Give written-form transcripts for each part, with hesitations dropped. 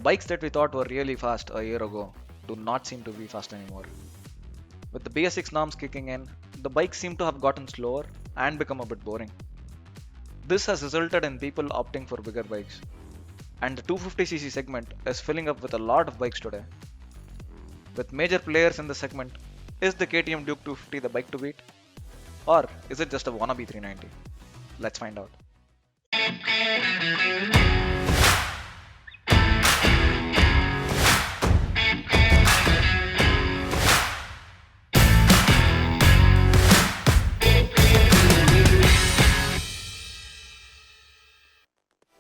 bikes that we thought were really fast a year ago do not seem to be fast anymore. With the BS6 norms kicking in, the bikes seem to have gotten slower and become a bit boring. This has resulted in people opting for bigger bikes, and the 250cc segment is filling up with a lot of bikes today. With major players in the segment, is the KTM Duke 250 the bike to beat? Or is it just a wannabe 390? Let's find out.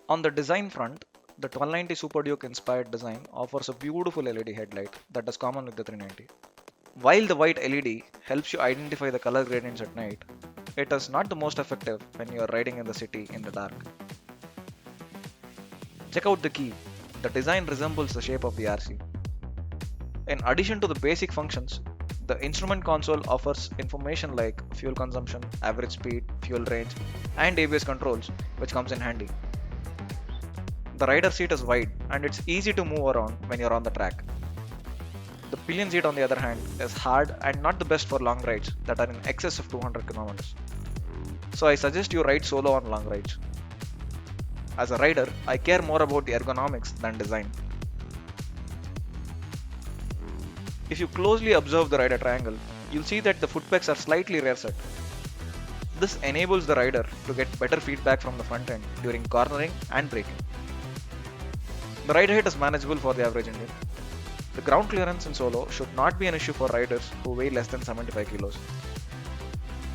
On the design front, the 1290 Super Duke inspired design offers a beautiful LED headlight that is common with the 390. While the white LED helps you identify the color gradients at night, it is not the most effective when you are riding in the city in the dark. Check out the key. The design resembles the shape of the RC. In addition to the basic functions, the instrument console offers information like fuel consumption, average speed, fuel range, and ABS controls, which comes in handy. The rider seat is wide and it's easy to move around when you're on the track. The pillion seat, on the other hand, is hard and not the best for long rides that are in excess of 200 kilometers. So I suggest you ride solo on long rides. As a rider, I care more about the ergonomics than design. If you closely observe the rider triangle, you'll see that the foot pegs are slightly rear set. This enables the rider to get better feedback from the front end during cornering and braking. The ride height is manageable for the average Indian. The ground clearance in solo should not be an issue for riders who weigh less than 75 kilos.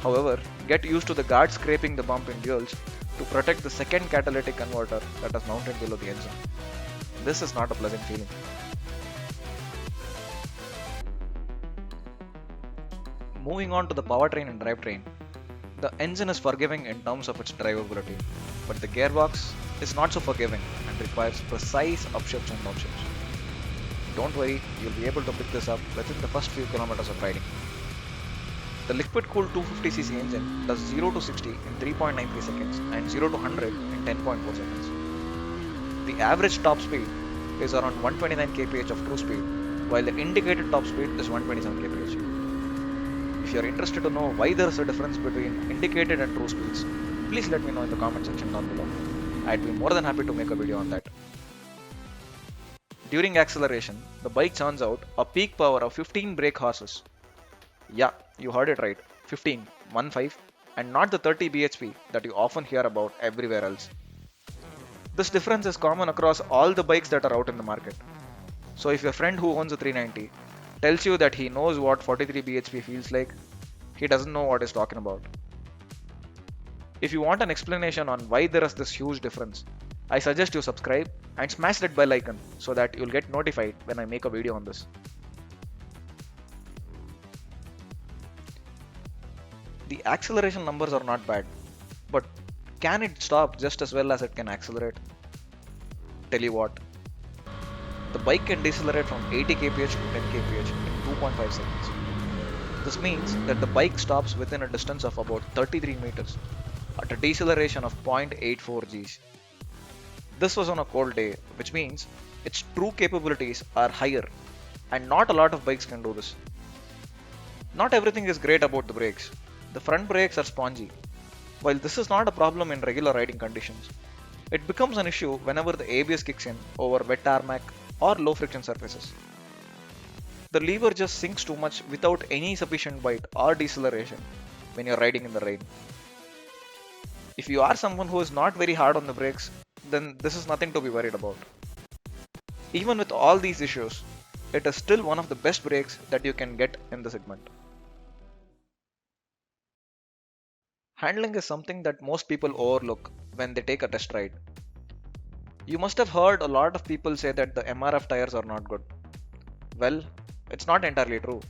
However, get used to the guard scraping the bump in duals to protect the second catalytic converter that is mounted below the engine. This is not a pleasant feeling. Moving on to the powertrain and drivetrain, the engine is forgiving in terms of its drivability, but the gearbox is not so forgiving and requires precise upshifts and downshifts. Don't worry, you'll be able to pick this up within the first few kilometers of riding. The liquid-cooled 250cc engine does 0 to 60 in 3.93 seconds and 0 to 100 in 10.4 seconds. The average top speed is around 129 kph of cruise speed, while the indicated top speed is 127 kph. If you are interested to know why there is a difference between indicated and true speeds, please let me know in the comment section down below. I'd be more than happy to make a video on that. During acceleration, the bike churns out a peak power of 15 brake horses. Yeah, you heard it right, 15, 1-5, and not the 30 bhp that you often hear about everywhere else. This difference is common across all the bikes that are out in the market. So if your friend who owns a 390 tells you that he knows what 43 bhp feels like, he doesn't know what he's talking about. If you want an explanation on why there is this huge difference, I suggest you subscribe and smash that bell icon so that you'll get notified when I make a video on this. The acceleration numbers are not bad, but can it stop just as well as it can accelerate? Tell you what, the bike can decelerate from 80 kph to 10 kph in 2.5 seconds. This means that the bike stops within a distance of about 33 meters at a deceleration of 0.84 Gs. This was on a cold day, which means its true capabilities are higher, and not a lot of bikes can do this. Not everything is great about the brakes. The front brakes are spongy. While this is not a problem in regular riding conditions, it becomes an issue whenever the ABS kicks in over wet tarmac or low friction surfaces. The lever just sinks too much without any sufficient bite or deceleration when you're riding in the rain. If you are someone who is not very hard on the brakes, then this is nothing to be worried about. Even with all these issues, it is still one of the best brakes that you can get in the segment. Handling is something that most people overlook when they take a test ride. You must have heard a lot of people say that the MRF tires are not good. Well, it's not entirely true.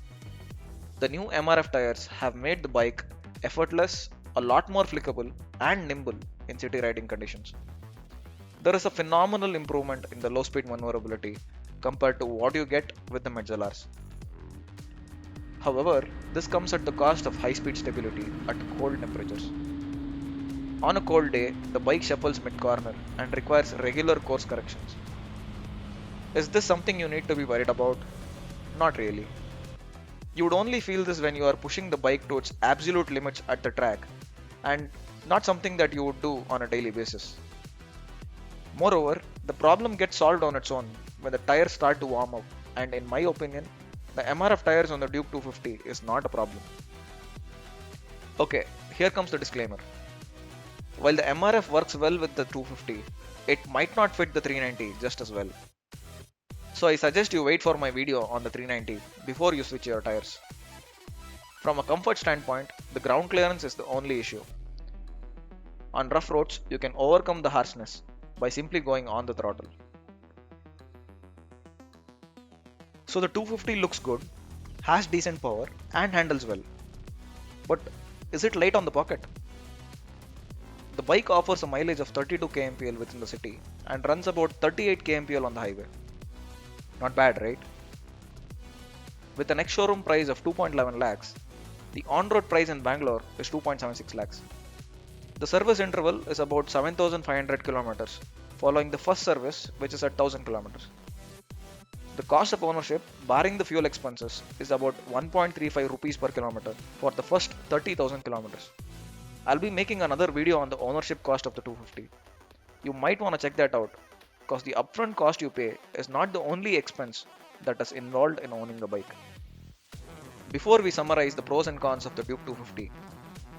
The new MRF tires have made the bike effortless, a lot more flickable, and nimble in city riding conditions. There is a phenomenal improvement in the low speed maneuverability compared to what you get with the mid-LRs. However, this comes at the cost of high speed stability at cold temperatures. On a cold day, the bike shuffles mid-corner and requires regular course corrections. Is this something you need to be worried about? Not really. You would only feel this when you are pushing the bike to its absolute limits at the track, and not something that you would do on a daily basis. Moreover, the problem gets solved on its own when the tires start to warm up, and in my opinion, the MRF tires on the Duke 250 is not a problem. Okay, here comes the disclaimer. While the MRF works well with the 250, it might not fit the 390 just as well. So I suggest you wait for my video on the 390 before you switch your tires. From a comfort standpoint, the ground clearance is the only issue. On rough roads, you can overcome the harshness by simply going on the throttle. So the 250 looks good, has decent power and handles well. But is it light on the pocket? The bike offers a mileage of 32 kmpl within the city and runs about 38 kmpl on the highway. Not bad, right? With an ex-showroom price of 2.11 lakhs, the on-road price in Bangalore is 2.76 lakhs. The service interval is about 7,500 kilometers, following the first service, which is at 1000 kilometers. The cost of ownership, barring the fuel expenses, is about 1.35 rupees per kilometer for the first 30,000 kilometers. I'll be making another video on the ownership cost of the 250. You might want to check that out, because the upfront cost you pay is not the only expense that is involved in owning the bike. Before we summarize the pros and cons of the Duke 250,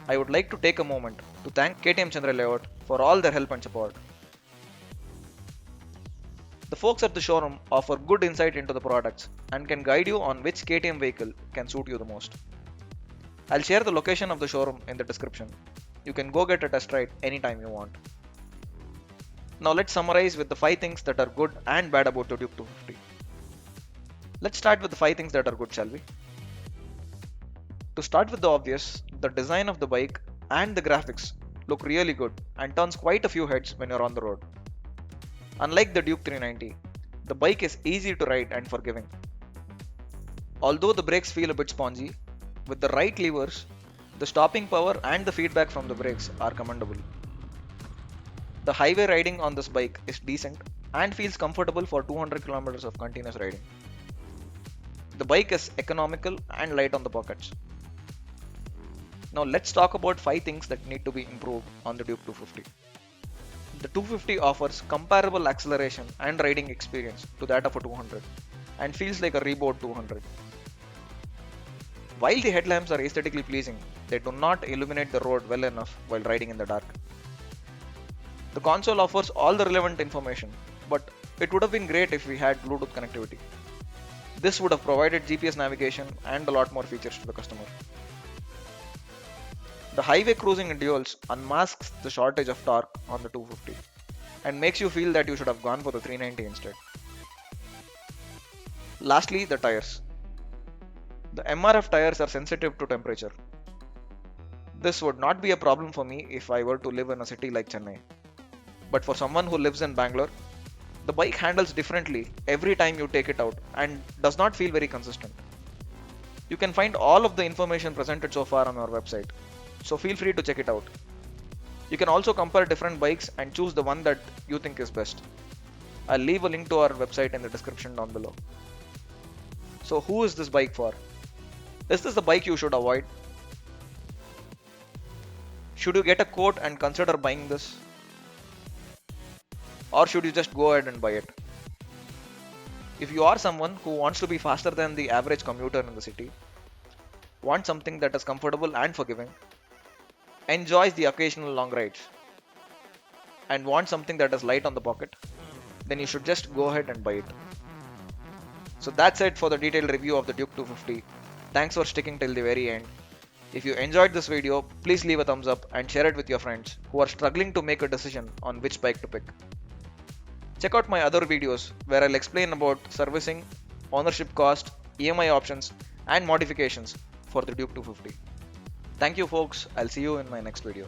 I would like to take a moment to thank KTM Chandra Layout for all their help and support. The folks at the showroom offer good insight into the products and can guide you on which KTM vehicle can suit you the most. I'll share the location of the showroom in the description. You can go get a test ride anytime you want. Now let's summarize with the 5 things that are good and bad about the Duke 250. Let's start with the 5 things that are good, shall we? To start with the obvious, the design of the bike and the graphics look really good and turns quite a few heads when you're on the road. Unlike the Duke 390, the bike is easy to ride and forgiving. Although the brakes feel a bit spongy, with the right levers, the stopping power and the feedback from the brakes are commendable. The highway riding on this bike is decent and feels comfortable for 200 km of continuous riding. The bike is economical and light on the pockets. Now let's talk about 5 things that need to be improved on the Duke 250. The 250 offers comparable acceleration and riding experience to that of a 200 and feels like a rebuilt 200. While the headlamps are aesthetically pleasing, they do not illuminate the road well enough while riding in the dark. The console offers all the relevant information, but it would have been great if we had Bluetooth connectivity. This would have provided GPS navigation and a lot more features to the customer. The highway cruising in duals unmasks the shortage of torque on the 250 and makes you feel that you should have gone for the 390 instead. Lastly, the tires. The MRF tires are sensitive to temperature. This would not be a problem for me if I were to live in a city like Chennai. But for someone who lives in Bangalore, the bike handles differently every time you take it out and does not feel very consistent. You can find all of the information presented so far on our website, so feel free to check it out. You can also compare different bikes and choose the one that you think is best. I'll leave a link to our website in the description down below. So who is this bike for? Is this the bike you should avoid? Should you get a quote and consider buying this? Or should you just go ahead and buy it? If you are someone who wants to be faster than the average commuter in the city, want something that is comfortable and forgiving, enjoys the occasional long rides, and want something that is light on the pocket, then you should just go ahead and buy it. So that's it for the detailed review of the Duke 250. Thanks for sticking till the very end. If you enjoyed this video, please leave a thumbs up and share it with your friends who are struggling to make a decision on which bike to pick. Check out my other videos where I'll explain about servicing, ownership cost, EMI options, and modifications for the Duke 250. Thank you folks, I'll see you in my next video.